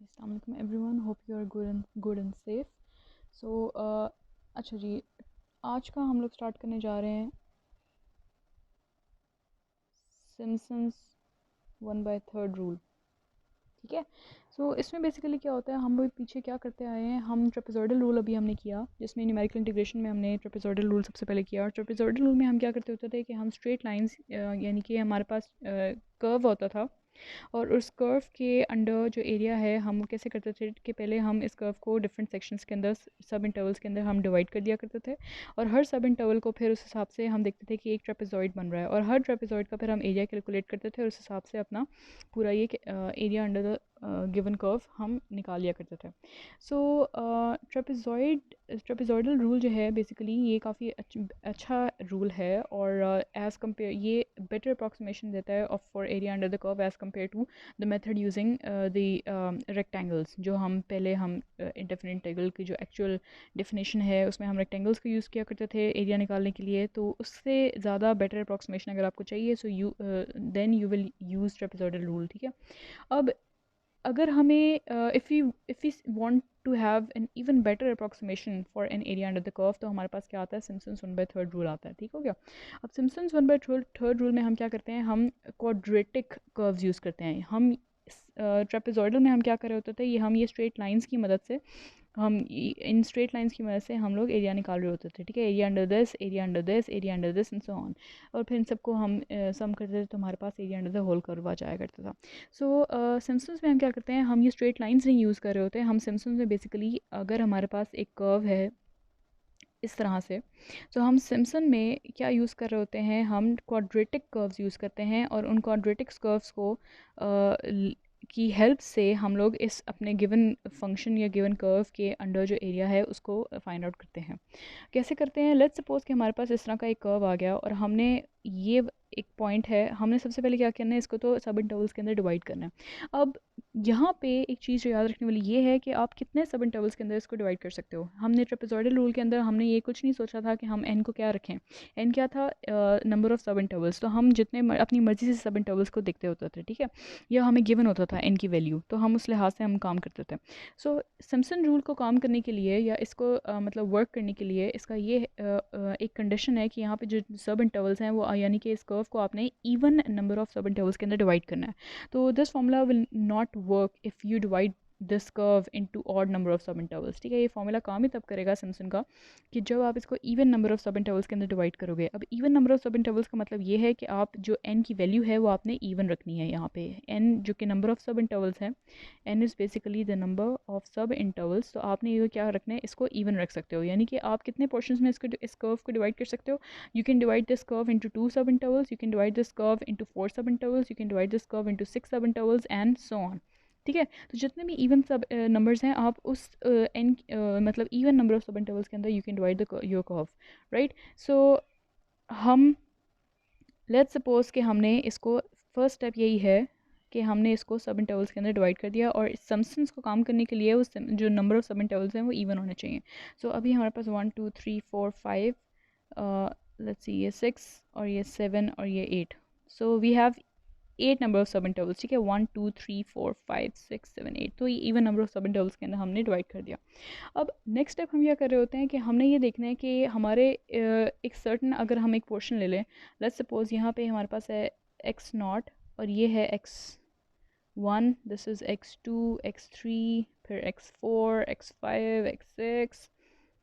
अस्सलाम वालेकुम everyone, hope you are good and safe. So अच्छा जी, आज का हम लोग स्टार्ट करने जा रहे हैं सिम्पसन्स 1/3 रूल। ठीक है। सो इसमें बेसिकली क्या होता है, हम लोग पीछे क्या करते आए हैं, हम ट्रेपेजॉइडल रूल अभी हमने किया जिसमें न्यूमेरिकल इंटीग्रेशन में हमने ट्रेपेजॉइडल रूल सबसे पहले किया। और ट्रेपेजॉइडल रूल में हम क्या करते होते थे कि हम स्ट्रेट लाइंस यानी कि हमारे पास कर्व होता था, और उस कर्व के अंडर जो एरिया है हम वो कैसे करते थे कि पहले हम इस कर्व को डिफरेंट सेक्शंस के अंदर, सब इंटरवल्स के अंदर हम डिवाइड कर दिया करते थे। और हर सब इंटरवल को फिर उस हिसाब से हम देखते थे कि एक ट्रेपेजॉइड बन रहा है, और हर ट्रेपेजॉइड का फिर हम एरिया कैलकुलेट करते थे और उस हिसाब से अपना पूरा ये area under the given curve हम निकाल लिया करते थे। सो ट्रेपेजॉइडल रूल जो है बेसिकली ये काफ़ी अच्छा रूल है, और एज़ कम्पेयर ये बेटर अप्रॉक्सीमेशन देता है of for area under the curve as compare to the method using the rectangles. जो हम पहले हम इंडेफिनिट इंटीग्रल की जो एक्चुअल डेफिनेशन है उसमें हम रेक्टेंगल्स को यूज़ किया करते थे एरिया निकालने के लिए, तो उससे ज़्यादा बेटर अप्रॉक्सीमेशन अगर आपको चाहिए so then you will use trapezoidal rule. ठीक है। अब अगर हमें if we want to have an even better approximation for an area under the curve, तो हमारे पास क्या आता है, सिम्पसन्स 1/3 रूल आता है। ठीक हो गया। अब सिम्पसन्स 1/3 रूल में हम क्या करते हैं, हम क्वाड्रेटिक कर्व्स यूज़ करते हैं। हम ट्रेपेजॉइडल में हम क्या कर रहे होते थे, ये हम ये स्ट्रेट लाइंस की मदद से हम इन स्ट्रेट लाइंस की मदद से हम लोग एरिया निकाल रहे होते थे। ठीक है। Area under this, area under this, area under this and so on. और फिर इन सबको हम सम करते थे तो हमारे पास area under the whole curve आ जाया करता था। सो सिम्पसन्स में हम क्या करते हैं, हम ये स्ट्रेट लाइंस नहीं यूज़ कर रहे होते हैं। हम सिम्पसन्स में बेसिकली अगर हमारे पास एक कर्व है इस तरह से, तो हम सिम्पसन में क्या यूज़ कर रहे होते हैं, हम क्वाड्रेटिक कर्व्स यूज़ करते हैं, और उन क्वाड्रेटिक कर्व्स को की हेल्प से हम लोग इस अपने गिवन फंक्शन या गिवन कर्व के अंडर जो एरिया है उसको फाइंड आउट करते हैं। कैसे करते हैं, लेट्स सपोज कि हमारे पास इस तरह का एक कर्व आ गया और हमने ये एक पॉइंट है, हमने सबसे पहले क्या करना है, इसको तो सब इंटरवल्स के अंदर डिवाइड करना है। अब यहाँ पे एक चीज़ जो याद रखने वाली ये है कि आप कितने सब इंटरवल्स के अंदर इसको डिवाइड कर सकते हो। हमने ट्रेपेजॉइडल रूल के अंदर हमने ये कुछ नहीं सोचा था कि हम एन को क्या रखें। एन क्या था, नंबर ऑफ़ सब इंटरवल्स। तो हम जितने अपनी मर्ज़ी से सब इंटरवल्स को देखते होते थे। ठीक है। या हमें गिवन होता था एन की वैल्यू, तो हम उस लिहाज से हम काम करते थे। सो सिम्पसन रूल को काम करने के लिए या इसको मतलब वर्क करने के लिए इसका ये एक कंडीशन है कि यहाँ पे जो सब इंटरवल्स हैं वो यानी कि इस कर्व को आपने even number of subintervals के अंदर डिवाइड करना है। तो this formula will not work if you divide this curve into odd number of subintervals. ठीक है। ये फॉर्मूला काम ही तब करेगा सिम्पसन का कि जब आप इसको even number of subintervals के अंदर डिवाइड करोगे। अब इवन नंबर ऑफ सब इंटरवल्स का मतलब ये है कि आप जो एन की वैल्यू है वो आपने इवन रखनी है। यहाँ पे एन जो कि नंबर ऑफ सब इंटरवल्स है, N is basically the number of subintervals. तो आपने ये क्या रखना है, इसको इवन रख सकते हो। यानी कि आप कितने पोर्शंस में इसको इस कर्व को डिवाइड कर सकते हो। You can divide this curve into 2 सब intervals, you can divide this curve into 4 सब intervals, you can divide this curve into 6 सब इंटरवल्स एंड सो ऑन। ठीक है। तो जितने भी इवन सब नंबर्स हैं आप उस एन मतलब even number of subintervals के अंदर you can divide the your curve. Right. So हम लेट्स सपोज कि हमने इसको, फर्स्ट स्टेप यही है कि हमने इसको सब इंटरवल्स के अंदर डिवाइड कर दिया, और सम्पसन्स को काम करने के लिए उस जो नंबर ऑफ सब इंटरवल्स हैं वो इवन होने चाहिए। सो अभी हमारे पास 1 2 3 4 5, लेट्स सी ये 6 और ये 7 और ये 8। So we have 8 number of subintervals. ठीक है। 1 2 3 4 5 6 7 8, तो ये even number of subintervals के अंदर हमने डिवाइड कर दिया। अब नेक्स्ट स्टेप हम क्या कर रहे होते हैं कि हमने ये देखना है कि हमारे एक सर्टन, अगर हम एक पोर्शन ले लें, लेट्स सपोज यहाँ पे हमारे पास है एक्स नॉट, और ये है x one, this is x two, x three, फिर x four, x five, x six,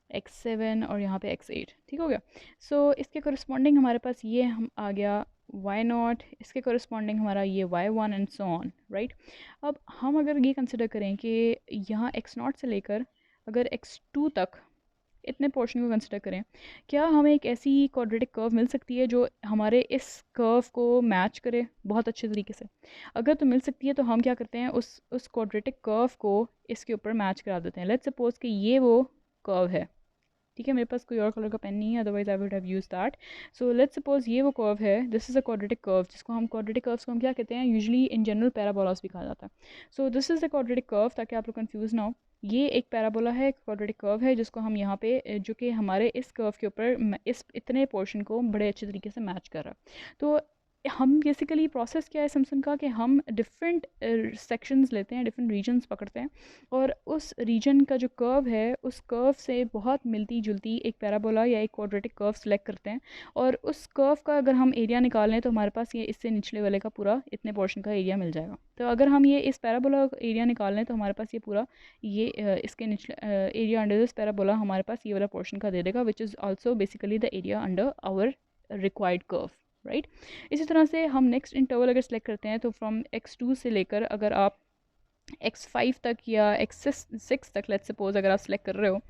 x seven, और यहाँ पे एक्स एट। ठीक हो गया। सो इसके कोरिस्पॉन्डिंग हमारे पास ये हम आ गया वाई नॉट, इसके कोरिस्पॉन्डिंग हमारा ये Y one and so on. Right. अब हम अगर ये कंसिडर करें कि यहाँ एक्स नॉट से लेकर अगर x2 तक इतने पोर्शन को कंसिडर करें, क्या हमें एक ऐसी क्वाड्रेटिक कर्व मिल सकती है जो हमारे इस कर्व को मैच करे बहुत अच्छे तरीके से। अगर तो मिल सकती है तो हम क्या करते हैं, उस क्वाड्रेटिक कर्व को इसके ऊपर मैच करा देते हैं। लेट्स सपोज कि ये वो कर्व है। ठीक है। मेरे पास कोई और कलर का पेन नहीं है, otherwise I would have use that. So let's suppose ये वो कर्व है, this is a quadratic curve, जिसको हम क्वाड्रेटिक कर्व्स को हम क्या कहते हैं, यूजुअली इन जनरल पैराबोलास भी कहा जाता है। So this is the quadratic curve, ताकि आप लोग कंफ्यूज ना हो। ये एक पैराबोला है, क्वाड्रेटिक कर्व है, जिसको हम यहाँ पे जो कि हमारे इस कर्व के ऊपर इस इतने पोर्शन को बड़े अच्छे तरीके से मैच कर रहा है। तो हम बेसिकली प्रोसेस क्या है सिम्पसन का कि हम डिफरेंट सेक्शंस लेते हैं, डिफरेंट रीजन्स पकड़ते हैं और उस रीजन का जो कर्व है उस कर्व से बहुत मिलती जुलती एक पैराबोला या एक क्वाड्रेटिक कर्व सेलेक्ट करते हैं और उस कर्व का अगर हम एरिया निकालें तो हमारे पास ये इससे निचले वाले का पूरा इतने पोर्शन का एरिया मिल जाएगा। तो अगर हम ये इस पैराबोला का एरिया निकाल लें तो हमारे पास ये पूरा ये इसके निचले एरिया अंडर दिस पैराबोला हमारे पास ये वाला पोर्शन का दे देगा, which is also basically the area under our required curve, right. इसी तरह से हम नेक्स्ट इंटरवल अगर सेलेक्ट करते हैं तो फ्रॉम x2 से लेकर अगर आप x5 तक या x6 तक लेट्स सपोज अगर आप सेलेक्ट कर रहे हो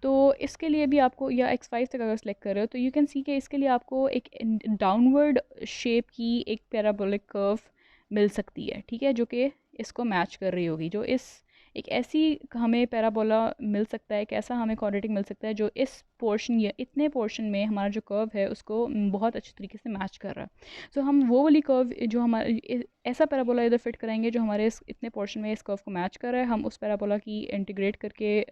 तो इसके लिए भी आपको, या x5 तक अगर सेलेक्ट कर रहे हो तो यू कैन सी कि इसके लिए आपको एक डाउनवर्ड शेप की एक पैराबोलिक कर्व मिल सकती है, ठीक है, जो कि इसको मैच कर रही होगी। जो इस एक ऐसी हमें पैराबोला मिल सकता है, एक ऐसा हमें क्वाड्रेटिक मिल सकता है जो इस पोर्शन या इतने पोर्शन में हमारा जो कर्व है उसको बहुत अच्छी तरीके से मैच कर रहा है। सो हम वो वाली कर्व जो हमारे ऐसा पैराबोला इधर फिट कराएंगे जो हमारे इस इतने पोर्शन में इस कर्व को मैच कर रहा है। हम उस पैराबोला की इंटीग्रेट करके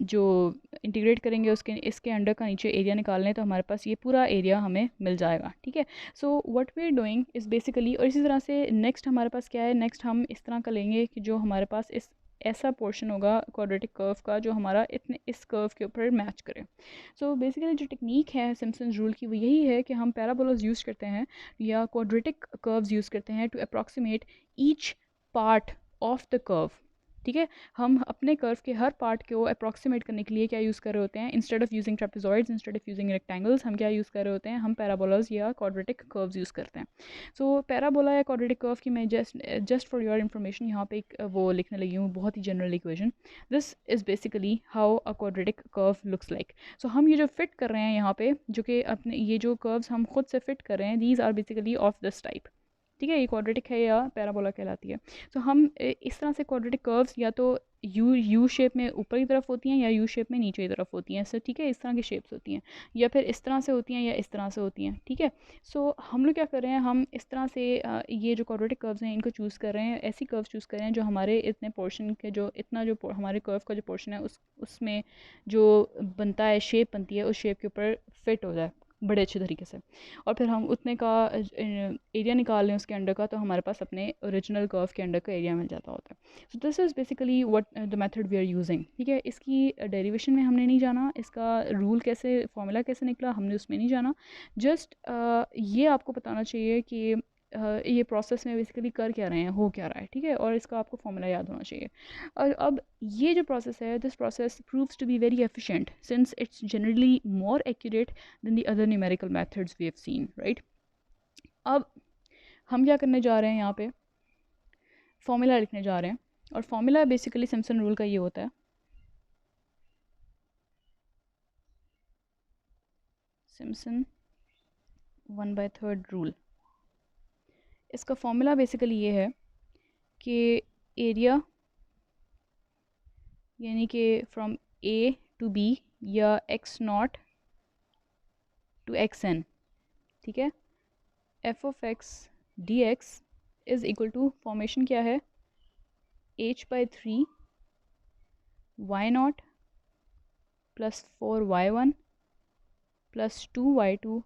जो इंटीग्रेट करेंगे उसके इसके अंडर का नीचे एरिया निकाल लें तो हमारे पास ये पूरा एरिया हमें मिल जाएगा, ठीक है। So what we are doing is basically, और इसी तरह से नेक्स्ट हमारे पास क्या है, नेक्स्ट हम इस तरह का लेंगे कि जो हमारे पास इस ऐसा पोर्शन होगा क्वाड्रेटिक कर्व का जो हमारा इतने इस कर्व के ऊपर मैच करे। सो बेसिकली जो टेक्निक है सिम्पसन रूल की वो यही है कि हम पैराबोलास यूज़ करते हैं या क्वाड्रेटिक कर्व्स यूज़ करते हैं to approximate each part of the curve, ठीक है। हम अपने कर्व के हर पार्ट को अप्रॉक्सीमेट करने के लिए क्या यूज़ कर रहे होते हैं, instead of using trapezoids, instead of using rectangles, हम क्या यूज़ कर रहे होते हैं, हम पैराबोलास या क्वाड्रेटिक कर्व्स यूज़ करते हैं। सो पैराबोला या क्वाड्रेटिक कर्व की मैं जस्ट फॉर योर इन्फॉर्मेशन यहाँ पे एक वो लिखने लगी हूँ, बहुत ही general equation. This is basically how a quadratic curve looks like. So हम ये जो फिट कर रहे हैं यहाँ पे, जो कि अपने ये जो कर्व्स हम खुद से फिट कर रहे हैं, these are basically of this type, ठीक है। ये क्वाड्रेटिक है या पैराबोला कहलाती है। तो हम इस तरह से क्वाड्रेटिक कर्व्स या तो यू शेप में ऊपर की तरफ होती हैं या यू शेप में नीचे की तरफ होती हैं, सो ठीक है, इस तरह की शेप्स होती हैं, या फिर इस तरह से होती हैं या इस तरह से होती हैं, ठीक है। सो हम लोग क्या कर रहे हैं, हम इस तरह से ये जो क्वाड्रेटिक कर्व्स हैं इनको चूज़ कर रहे हैं, ऐसी कर्व्स चूज़ कर रहे हैं जो हमारे इतने पोर्शन के जो इतना जो हमारे कर्व का जो पोर्शन है उसमें जो बनता है, शेप बनती है, उस शेप के ऊपर फिट हो जाए बड़े अच्छे तरीके से। और फिर हम उतने का एरिया निकाल लें उसके अंडर का तो हमारे पास अपने ओरिजिनल कर्व के अंडर का एरिया मिल जाता होता है। So this is basically what the method we are using, ठीक है। इसकी डेरिवेशन में हमने नहीं जाना, इसका रूल कैसे, फॉर्मूला कैसे निकला हमने उसमें नहीं जाना। जस्ट ये आपको बताना चाहिए कि ये प्रोसेस में बेसिकली कर क्या रहे हैं, हो क्या रहा है, ठीक है, और इसका आपको फॉर्मूला याद होना चाहिए। और अब ये जो प्रोसेस है, this process proves to be very efficient since it's generally more accurate than the other numerical methods we have seen, right. अब हम क्या करने जा रहे हैं, यहाँ पे फॉर्मूला लिखने जा रहे हैं और फॉर्मूला बेसिकली सिम्पसन रूल का ये होता है, सिम्पसन 1/3 रूल। इसका फॉर्मूला बेसिकली ये है कि एरिया यानी कि फ्रॉम ए टू बी या x0 टू xn, ठीक है, f of x dx is equal to, formation क्या है, h/3 y0 plus 4y1 plus 2y2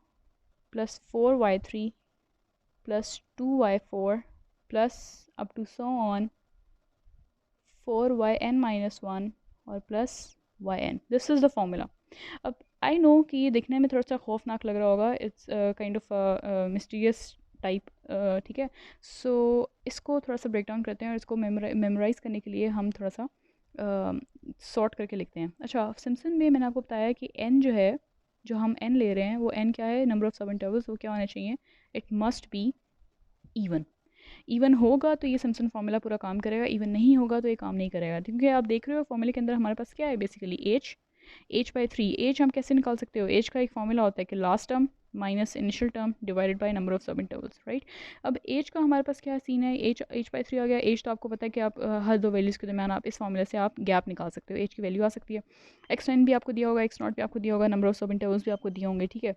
plus 4y3 plus 2y4 plus up to so on 4yn minus 1 और plus yn। This is the formula. अब I no कि ये दिखने में थोड़ा सा खौफनाक लग रहा होगा, it's kind of mysterious type, ठीक है। सो इसको थोड़ा सा ब्रेक डाउन करते हैं और इसको मेमोराइज़ करने के लिए हम थोड़ा सा सॉर्ट करके लिखते हैं। अच्छा, सिम्पसन में मैंने आपको बताया कि n जो है, जो हम n ले रहे हैं वो n क्या है, नंबर ऑफ सब इंटरवल्स, वो क्या होने चाहिए, it must be even. Even होगा तो ये सिम्पसन फार्मूला पूरा काम करेगा, इवन नहीं होगा तो ये काम नहीं करेगा, क्योंकि आप देख रहे हो फॉर्मूले के अंदर हमारे पास क्या है, बेसिकली h/3। एज हम कैसे निकाल सकते हो, एज का एक फॉर्मूला होता है कि last term minus initial term divided by number of सब इंटरवल्स, राइट। अब एज का हमारे पास क्या सीन है, h/3 आ गया। एज तो आपको पता है कि आप हर दो वैल्यूज़ के दरमियान आप इस फॉर्मूले से आप गैप निकाल सकते हो, एज की वैल्यू आ सकती है। x9 भी आपको दिया होगा, x0 भी आपको दिया होगा, नंबर ऑफ सब इंटरवल्स भी आपको दिए होंगे, ठीक है।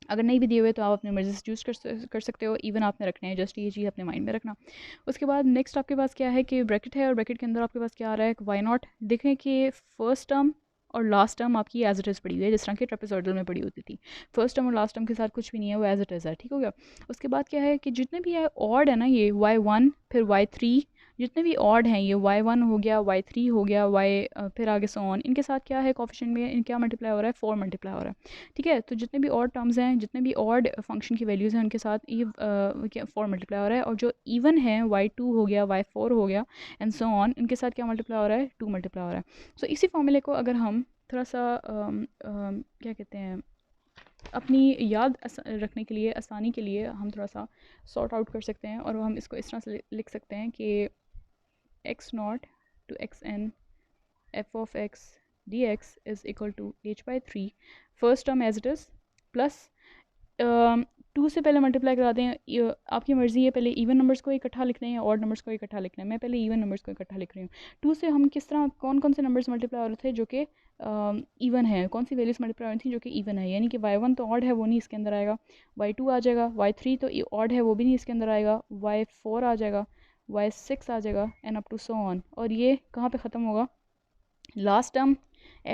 अगर नहीं भी दिए हुए तो आप अपने मर्जी से चूज़ कर सकते हो, इवन आपने रखने हैं, जस्ट ये चीज़ अपने माइंड में रखना। उसके बाद नेक्स्ट आपके पास क्या है कि ब्रैकेट है और ब्रैकेट के अंदर आपके पास क्या आ रहा है, y0। देखें कि फर्स्ट टर्म और लास्ट टर्म आपकी एज इट इज़ पड़ी हुई है, जिस तरह की ट्रेपेजॉइडल में पड़ी होती थी। फर्स्ट टर्म और लास्ट टर्म के साथ कुछ भी नहीं है, वो एज इट इज़ है, ठीक हो गया। उसके बाद क्या है कि जितने भी है ऑड है ना, ये y1 फिर y3, जितने भी ऑड हैं, ये y1 हो गया, y3 हो गया, फिर आगे सो ऑन, इनके साथ क्या है कोफिशिएंट में क्या मल्टीप्लाई हो रहा है, 4 मल्टीप्लाई हो रहा है, ठीक है। तो जितने भी ऑड टर्म्स हैं, जितने भी ऑड फंक्शन की वैल्यूज़ हैं, उनके साथ ये 4 मल्टीप्लाई हो रहा है, और जो इवन है y2 हो गया, y4 हो गया एंड सो ऑन, इनके साथ क्या मल्टीप्लाई हो रहा है, 2 मल्टीप्लाई हो रहा है। सो इसी फॉर्मूले को अगर हम थोड़ा सा क्या कहते हैं, अपनी याद रखने के लिए, आसानी के लिए हम थोड़ा सा सॉर्ट आउट कर सकते हैं, और हम इसको इस तरह से लिख सकते हैं कि x0 to xn f of x dx is equal to h/3 first term as it is plus 2 से पहले मल्टीप्लाई करा दें, आपकी मर्ज़ी है पहले इवन नंबर्स को इकट्ठा लिखना है या ऑड नंबर्स को इकट्ठा लिखना है। मैं पहले इवन नंबर्स को इकट्ठा लिख रही हूँ। 2 से हम किस तरह कौन कौन से नंबर्स मल्टीप्लाई हो रहे थे जो कि इवन है, कौन सी वैल्यूज़ मल्टीप्लाई हो रही थी जो कि इवन है, यानी कि y1 तो ऑड है, वो नहीं इसके अंदर आएगा, y2 आ जाएगा, y3 तो ऑड है, वो भी नहीं इसके अंदर आएगा, y4 आ जाएगा, y6 आ जाएगा and up to so on. और ये कहाँ पे ख़त्म होगा, लास्ट टर्म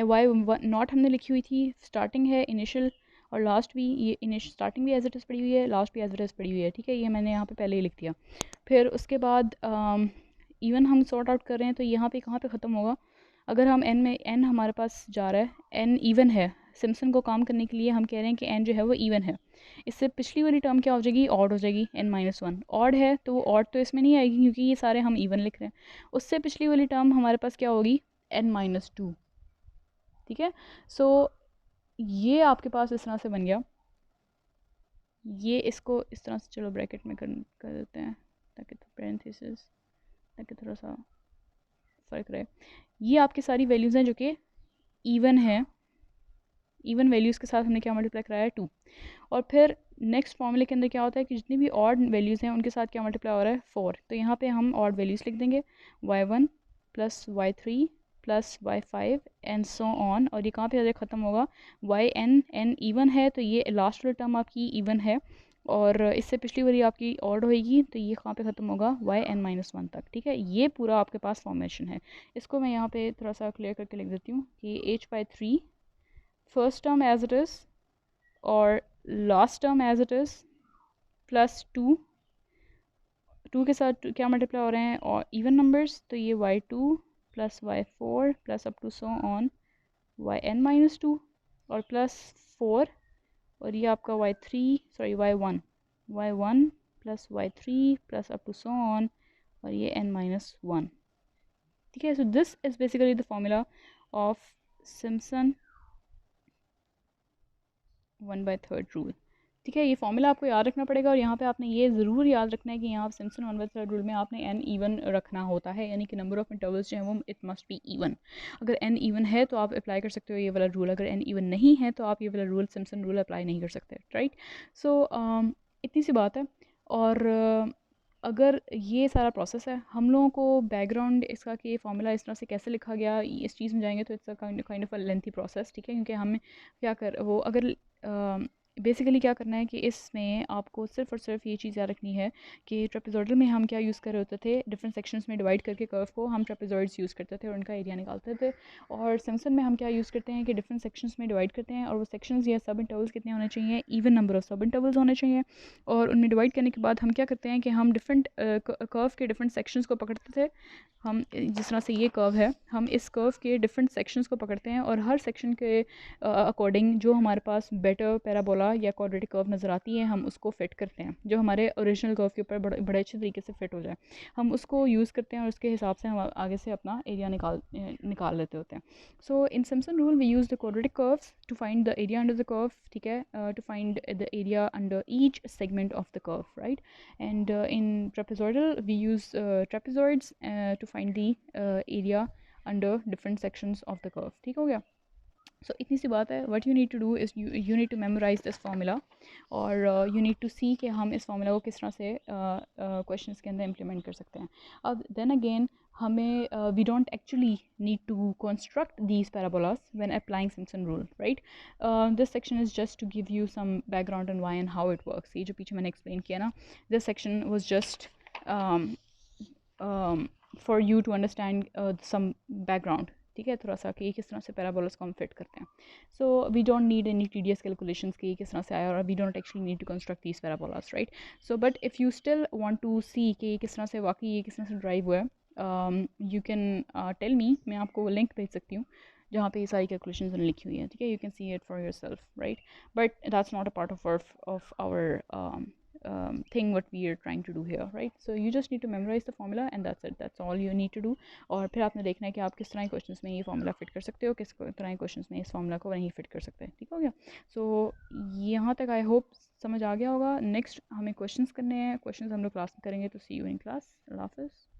वाई नॉट हमने लिखी हुई थी, स्टार्टिंग है इनिशियल, और लास्ट भी, ये इनिशियल स्टार्टिंग भी एज इट इज़ पड़ी हुई है, लास्ट भी एज इट इज़ पड़ी हुई है, ठीक है। ये मैंने यहाँ पे पहले ही लिख दिया। फिर उसके बाद इवन हम सॉर्ट आउट कर रहे हैं, तो यहाँ पे कहाँ पे ख़त्म होगा, अगर हम एन में, एन हमारे पास जा रहा है, एन इवन है, सिम्पसन को काम करने के लिए हम कह रहे हैं कि एन जो है वो इवन है, इससे पिछली वाली टर्म क्या हो जाएगी, ऑड हो जाएगी, n-1 ऑड है तो वो ऑड तो इसमें नहीं आएगी क्योंकि ये सारे हम इवन लिख रहे हैं। उससे पिछली वाली टर्म हमारे पास क्या होगी, n-2, ठीक है। सो ये आपके पास इस तरह से बन गया, ये इसको इस तरह से चलो ब्रैकेट में कर देते हैं ताकि पैरेंथेसिस, ताकि थोड़ा सा फ़र्क रहे। ये आपकी सारी वैल्यूज़ हैं जो कि इवन है, इवन वैल्यूज़ के साथ हमने क्या मल्टीप्लाई कराया है, 2। और फिर नेक्स्ट फॉर्मूले के अंदर क्या होता है कि जितनी भी ऑड वैल्यूज़ हैं उनके साथ क्या मल्टीप्लाई हो रहा है, 4। तो यहाँ पे हम ऑड वैल्यूज़ लिख देंगे, y1 plus y3 plus y5 and so on, और ये कहाँ पे जाके ख़त्म होगा, yn इवन है तो ये लास्ट वाली टर्म आपकी इवन है, और इससे पिछली वाली आपकी ऑड होएगी, तो ये कहाँ पे ख़त्म होगा, yn-1 तक, ठीक है। ये पूरा आपके पास फॉर्मेशन है। इसको मैं यहाँ पे थोड़ा सा क्लियर करके लिख देती हूँ कि h/3 first term as it is और last term as it is plus 2 के साथ क्या मल्टीप्लाई हो रहे हैं, और इवन नंबर्स, तो ये y2 plus y4 plus up to so on yn-2 और प्लस 4, और ये आपका y1 plus y3 plus up to so on, और ये n-1, ठीक है। So this is basically the formula of Simpson 1/3 rule, ठीक है। ये फॉर्मूला आपको याद रखना पड़ेगा, और यहाँ पे आपने ये ज़रूर याद रखना है कि यहाँ सिम्पसन 1/3 रूल में आपने n इवन रखना होता है, यानी कि नंबर ऑफ़ इंटरवल्स जो हैं वो इट मस्ट बी इवन। अगर n इवन है तो आप अप्लाई कर सकते हो ये वाला रूल, अगर n इवन नहीं है तो आप ये वाला रूल, सिम्पसन रूल अप्लाई नहीं कर सकते, राइट। सो इतनी सी बात है। और अगर ये सारा प्रोसेस है, हम लोगों को बैकग्राउंड इसका कि ये फार्मूला इस तरह से कैसे लिखा गया, इस चीज़ में जाएंगे तो it's a kind of a lengthy process, ठीक है। क्योंकि हमें क्या कर वो अगर बेसिकली क्या करना है कि इसमें आपको सिर्फ और सिर्फ ये चीज़ याद रखनी है कि ट्रेपेजॉइडल में हम क्या यूज़ कर रहे होते थे, डिफरेंट सेक्शंस में डिवाइड करके कर्व को हम ट्रेपेजॉइड्स यूज़ करते थे और उनका एरिया निकालते थे। और सिम्पसन में हम क्या यूज़ करते हैं कि डिफरेंट सेक्शंस में डिवाइड करते हैं, और वो सेक्शंस या सब इंटरवल्स कितने होने चाहिए, इवन नंबर ऑफ सब इंटरवल्स होने चाहिए, और उनमें डिवाइड करने के बाद हम क्या करते हैं कि हम डिफरेंट कर्व के डिफरेंट सेक्शंस को पकड़ते थे। हम जिस तरह से ये कर्व है, हम इस कर्व के डिफरेंट सेक्शंस को पकड़ते हैं, और हर सेक्शन के अकॉर्डिंग जो हमारे पास बेटर पैराबोला या क्वाड्रेटिक कर्व नज़र आती है, हम उसको फिट करते हैं, जो हमारे ओरिजिनल कर्व के ऊपर बड़े अच्छे तरीके से फिट हो जाए, हम उसको यूज़ करते हैं, और उसके हिसाब से हम आगे से अपना एरिया निकाल लेते होते हैं। So in Simpson rule we use the quadratic curves to find the area under the curve, ठीक है, to find the area under each segment of the curve, right. And in trapezoidal we use trapezoids to find the area under different sections of the curve, ठीक हो गया। सो इतनी सी बात है। What you need to do is you need to memorise this formula, और you need to see कि हम इस फार्मूला को किस तरह से क्वेश्चंस के अंदर इम्प्लीमेंट कर सकते हैं। अब देन अगेन हमें we don't actually need to construct these parabolas when applying Simpson rule, right. This section is just to give you some background on why and how it works. ये जो पीछे मैंने explain किया ना, this section was just for you to understand some background, ठीक है, थोड़ा सा कि किस तरह से पैराबोलास को हम फिट करते हैं. So we don't need any tedious calculations कि किस तरह से आया, और we don't actually need to construct these parabolas, right. So but if you still want to see कि किस तरह से वाकई ये किस तरह से ड्राइव हुआ है, यू कैन टेल मी, मैं आपको लिंक भेज सकती हूँ जहाँ पे ये सारी कैलकुलेशंस लिखी हुई हैं. ठीक है, you can see it for your self, right. But that's not a part of our thing what we are trying to do here, right. So you just need to memorize the formula and that's it, that's all you need to do. और फिर आपने देखना है कि आप किस तरह के क्वेश्चंस में ये फॉर्मूला फिट कर सकते हो, किस तरह के क्वेश्चंस में इस फॉर्मूला को नहीं फिट कर सकते. ठीक हो गया. सो यहाँ तक आई होप समझ आ गया होगा. नेक्स्ट हमें क्वेश्चंस करने हैं, क्वेश्चंस हम लोग क्लास में करेंगे. तो सी यू इन क्लास. अल्लाह हाफिज़.